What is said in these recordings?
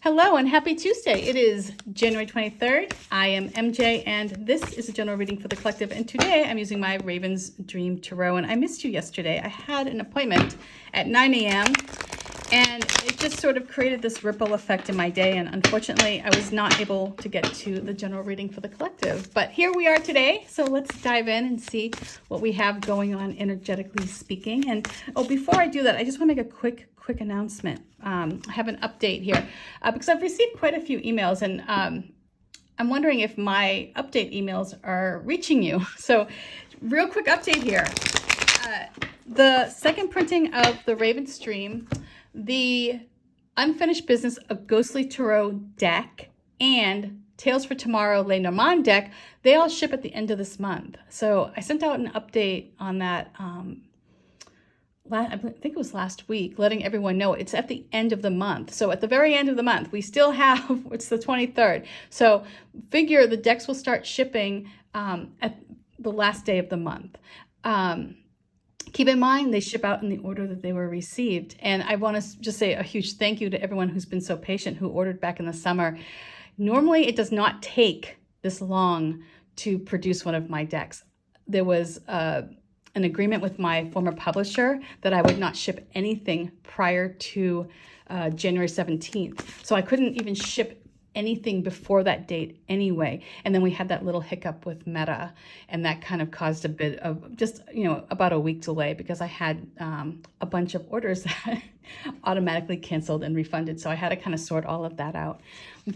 Hello and happy Tuesday. It is January 23rd. I am MJ and this is a general reading for the collective. And today I'm using my Raven's Dream Tarot. And I missed you yesterday. I had an appointment at 9 a.m. and it just sort of created this ripple effect in my day. And unfortunately, I was not able to get to the general reading for the collective. But here we are today. So let's dive in and see what we have going on energetically speaking. And before I do that, I just want to make a quick announcement. I have an update here because I've received quite a few emails and I'm wondering if my update emails are reaching you. So real quick update here. The second printing of the Raven's Dream, the Unfinished Business of Ghostly Tarot deck, and Tales for Tomorrow Le Normand deck, they all ship at the end of this month. So I sent out an update on that I think it was last week, letting everyone know it's at the end of the month. So at the very end of the month, we still have, it's the 23rd. So figure the decks will start shipping at the last day of the month. Keep in mind, they ship out in the order that they were received. And I want to just say a huge thank you to everyone who's been so patient, who ordered back in the summer. Normally, it does not take this long to produce one of my decks. There was an agreement with my former publisher that I would not ship anything prior to January 17th. So I couldn't even ship anything before that date anyway. And then we had that little hiccup with Meta, and that kind of caused a bit of just, about a week delay because I had a bunch of orders that automatically canceled and refunded. So I had to kind of sort all of that out.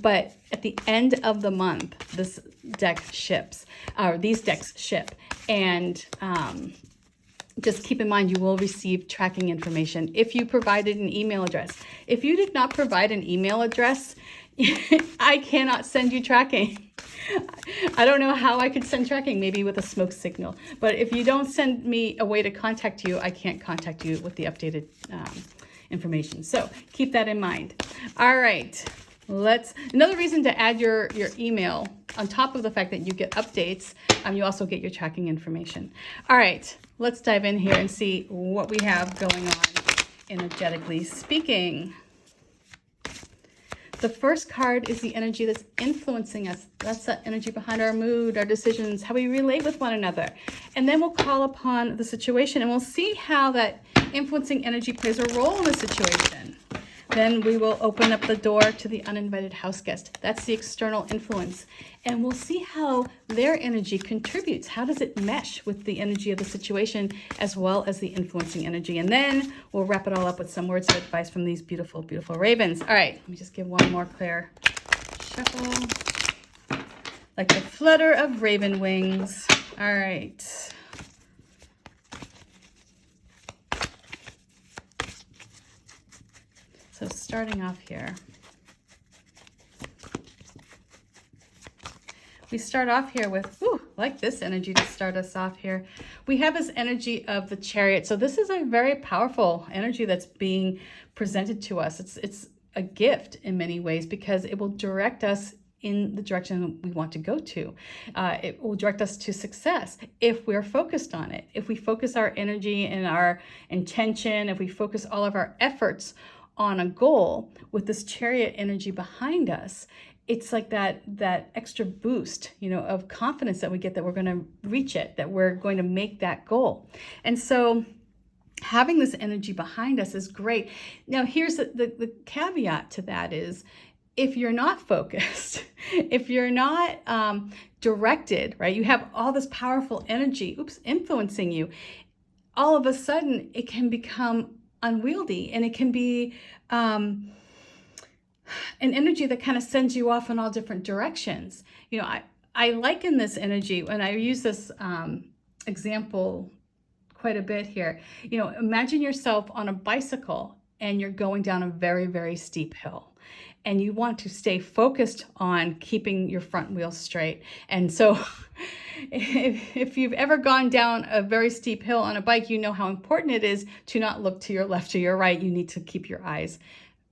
But at the end of the month, this deck ships, or these decks ship. And just keep in mind, you will receive tracking information if you provided an email address. If you did not provide an email address, I cannot send you tracking. I don't know how I could send tracking, maybe with a smoke signal. But if you don't send me a way to contact you, I can't contact you with the updated information. So keep that in mind. All right. Another reason to add your email on top of the fact that you get updates, you also get your tracking information. All right, let's dive in here and see what we have going on energetically speaking. The first card is the energy that's influencing us. That's the energy behind our mood, our decisions, how we relate with one another. And then we'll call upon the situation and we'll see how that influencing energy plays a role in the situation. Then we will open up the door to the uninvited house guest. That's the external influence. And we'll see how their energy contributes. How does it mesh with the energy of the situation as well as the influencing energy? And then we'll wrap it all up with some words of advice from these beautiful, beautiful ravens. All right, let me just give one more clear shuffle. Like the flutter of raven wings. All right. So starting off here, we start off here with, like this energy to start us off here. We have this energy of the Chariot. So this is a very powerful energy that's being presented to us. It's a gift in many ways because it will direct us in the direction we want to go to. It will direct us to success if we're focused on it. If we focus our energy and our intention, if we focus all of our efforts on a goal with this Chariot energy behind us, it's like that extra boost, of confidence that we get that we're going to reach it, that we're going to make that goal. And so having this energy behind us is great. Now, here's the caveat to that is, if you're not focused, if you're not directed, right, you have all this powerful energy, influencing you, all of a sudden it can become unwieldy, and it can be an energy that kind of sends you off in all different directions. I liken this energy, and I use this example quite a bit here. Imagine yourself on a bicycle and you're going down a very, very steep hill. And you want to stay focused on keeping your front wheel straight. And so if you've ever gone down a very steep hill on a bike, you know how important it is to not look to your left or your right. You need to keep your eyes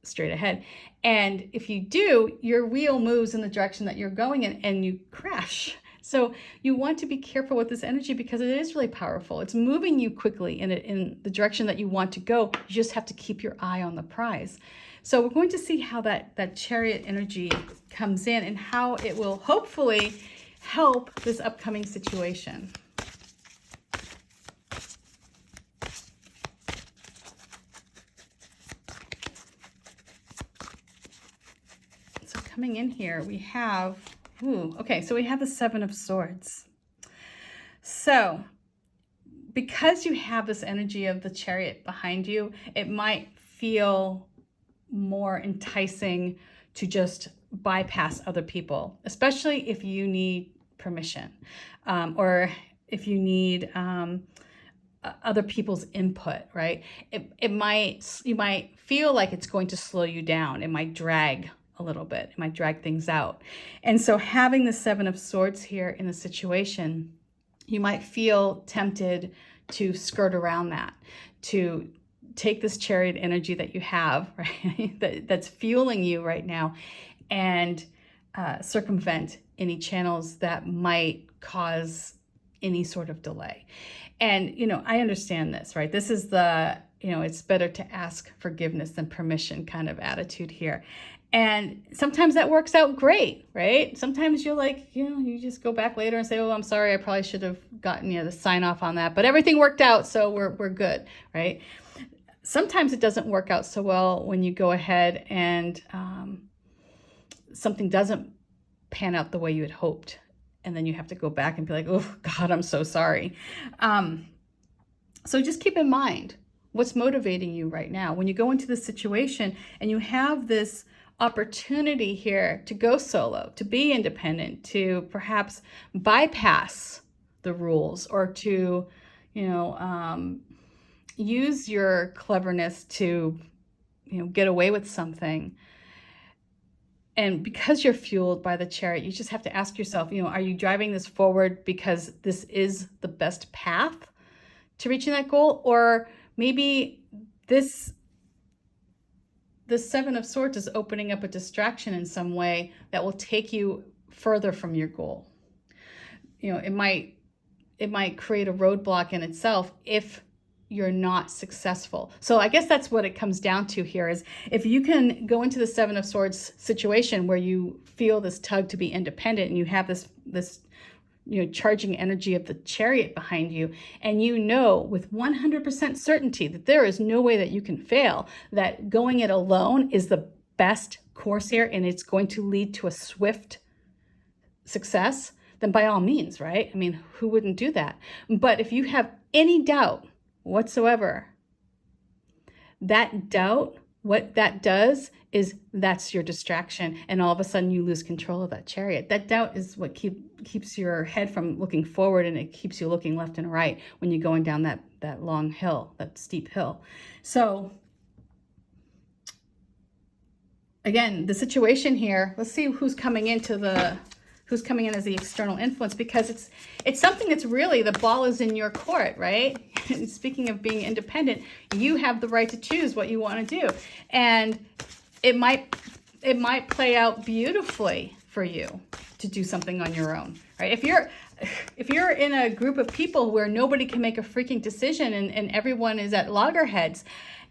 straight ahead. And if you do, your wheel moves in the direction that you're going in and you crash. So you want to be careful with this energy because it is really powerful. It's moving you quickly in the direction that you want to go. You just have to keep your eye on the prize. So we're going to see how that chariot energy comes in and how it will hopefully help this upcoming situation. So coming in here, we have, okay, so we have the Seven of Swords. So because you have this energy of the Chariot behind you, it might feel more enticing to just bypass other people, especially if you need permission, or if you need other people's input, right? You might feel like it's going to slow you down. It might drag a little bit. It might drag things out. And so having the Seven of Swords here in the situation, you might feel tempted to skirt around that, to take this chariot energy that you have, right, that's fueling you right now, and circumvent any channels that might cause any sort of delay. And, I understand this, right? This is the, it's better to ask forgiveness than permission kind of attitude here. And sometimes that works out great, right? Sometimes you're like, you just go back later and say, oh, I'm sorry, I probably should have gotten the sign off on that, but everything worked out, so we're good, right? Sometimes it doesn't work out so well when you go ahead and something doesn't pan out the way you had hoped. And then you have to go back and be like, oh, God, I'm so sorry. So just keep in mind what's motivating you right now. When you go into this situation and you have this opportunity here to go solo, to be independent, to perhaps bypass the rules, or to, use your cleverness to, get away with something. And because you're fueled by the Chariot, you just have to ask yourself, are you driving this forward because this is the best path to reaching that goal? Or maybe the Seven of Swords is opening up a distraction in some way that will take you further from your goal. It might create a roadblock in itself if you're not successful. So I guess that's what it comes down to here, is if you can go into the Seven of Swords situation where you feel this tug to be independent, and you have this charging energy of the Chariot behind you, and with 100% certainty that there is no way that you can fail, that going it alone is the best course here and it's going to lead to a swift success, then by all means, right? I mean, who wouldn't do that? But if you have any doubt whatsoever, that doubt, what that does is that's your distraction, and all of a sudden you lose control of that Chariot. That doubt is what keeps your head from looking forward, and it keeps you looking left and right when you're going down that long hill, that steep hill. So again, the situation here, let's see who's coming in as the external influence, because it's something that's really, the ball is in your court, right? And speaking of being independent, you have the right to choose what you want to do. And it might play out beautifully for you to do something on your own, right? If you're in a group of people where nobody can make a freaking decision and everyone is at loggerheads,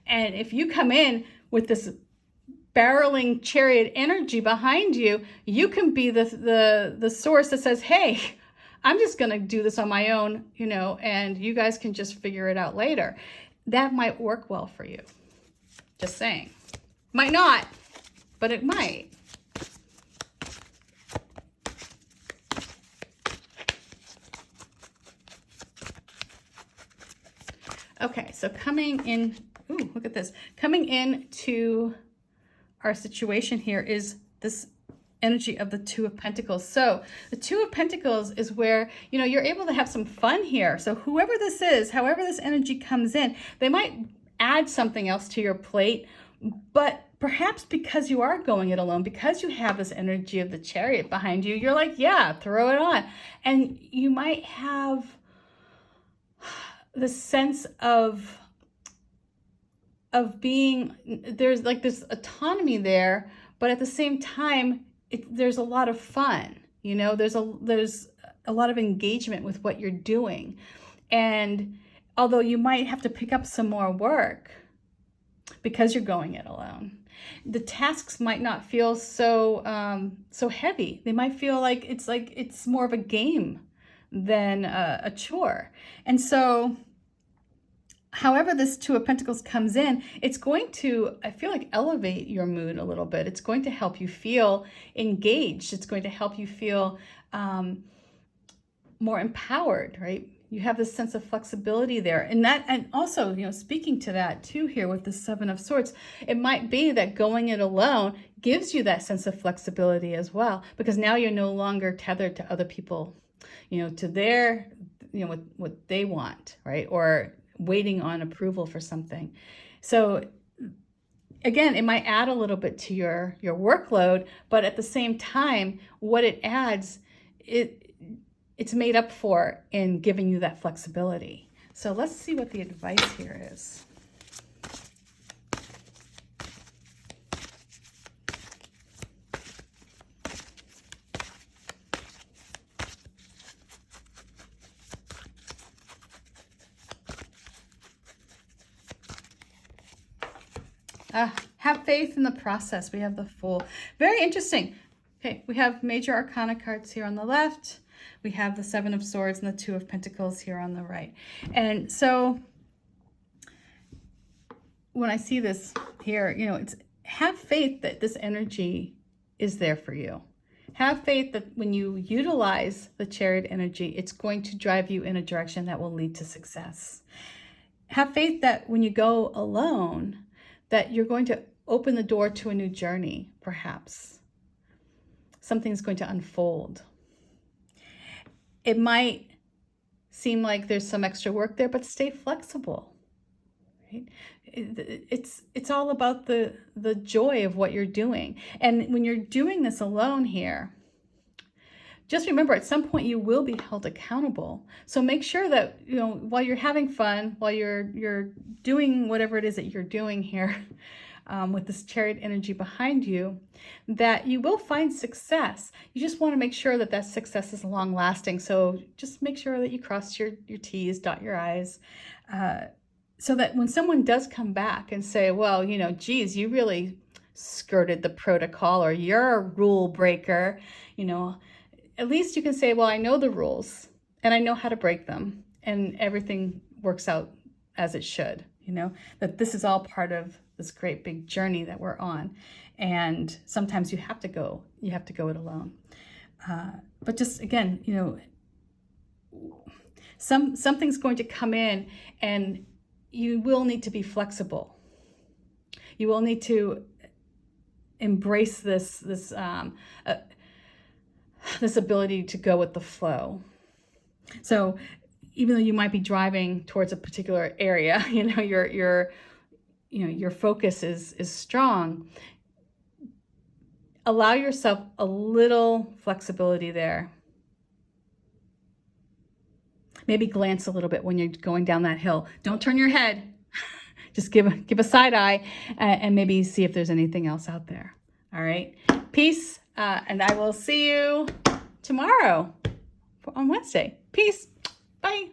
and if you come in with this barreling Chariot energy behind you, you can be the source that says, hey, I'm just going to do this on my own, and you guys can just figure it out later. That might work well for you. Just saying. Might not, but it might. Okay, so coming in, look at this. Coming into our situation here is this energy of the Two of Pentacles. So the Two of Pentacles is where, you're able to have some fun here. So whoever this is, however this energy comes in, they might add something else to your plate, but perhaps because you are going it alone, because you have this energy of the Chariot behind you, you're like, yeah, throw it on. And you might have the sense of being, there's like this autonomy there, but at the same time, there's a lot of fun, there's a lot of engagement with what you're doing. And although you might have to pick up some more work because you're going it alone, The tasks might not feel so heavy. They might feel like it's more of a game than a chore. And so however this Two of Pentacles comes in, it's going to, I feel like, elevate your mood a little bit. It's going to help you feel engaged. It's going to help you feel more empowered, right? You have this sense of flexibility there. And also, speaking to that too here with the Seven of Swords, it might be that going it alone gives you that sense of flexibility as well, because now you're no longer tethered to other people, to their, what they want, right? Or waiting on approval for something. So again, it might add a little bit to your workload, but at the same time, what it adds, it's made up for in giving you that flexibility. So let's see what the advice here is. Have faith in the process. We have the Fool. Very interesting. Okay, we have major arcana cards here on the left. We have the Seven of Swords and the Two of Pentacles here on the right. And so when I see this here, it's have faith that this energy is there for you. Have faith that when you utilize the Chariot energy, it's going to drive you in a direction that will lead to success. Have faith that when you go alone, that you're going to open the door to a new journey, perhaps. Something's going to unfold. It might seem like there's some extra work there, but stay flexible. Right? It's all about the joy of what you're doing. And when you're doing this alone here, just remember, at some point you will be held accountable. So make sure that, while you're having fun, while you're doing whatever it is that you're doing here, with this Chariot energy behind you, that you will find success. You just want to make sure that success is long lasting. So just make sure that you cross your T's, dot your I's, so that when someone does come back and say, well, geez, you really skirted the protocol, or you're a rule breaker, at least you can say, well, I know the rules and I know how to break them, and everything works out as it should, that this is all part of this great big journey that we're on. And sometimes you have to go it alone. But just again, something's going to come in, and you will need to be flexible. You will need to embrace this ability to go with the flow. So even though you might be driving towards a particular area, your focus is strong, allow yourself a little flexibility there. Maybe glance a little bit when you're going down that hill. Don't turn your head. Just give a side eye, and maybe see if there's anything else out there. All right. Peace. And I will see you tomorrow on Wednesday. Peace. Bye.